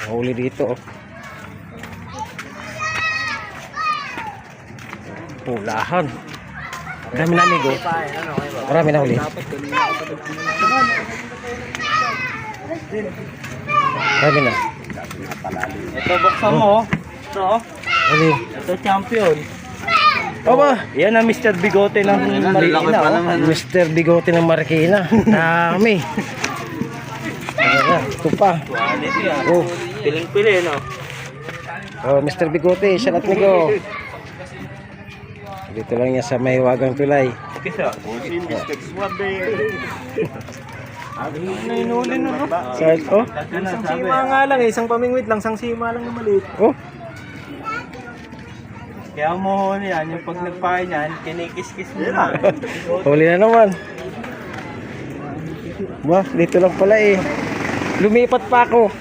Huli dito, oh. Pulahan. Dami na, amigo. Marami na huli. Marami na. Ito, buksan mo. Ito, Huli. ito champion. Aba, Yan ang Mr. Bigote ng Marikina. Mr. Bigote ng Marikina. Dami. Ayan, ito pa. Quality yan. Oh, Piling-pili, no? oh, Mr. Bigote, shout out amigo. Dito lang yan sa may Wagang Tulay. Kisa. Ano inuli no? Saan? Oh, Isang sima nga lang eh. Isang pamingwit lang. Isang sima lang na maliit. oh. Kaya mo huli yan. Yung pag nagpain yan, kinikis-kis mo na. Huli na naman. Ba, dito lang pala eh. Lumipat pa ako.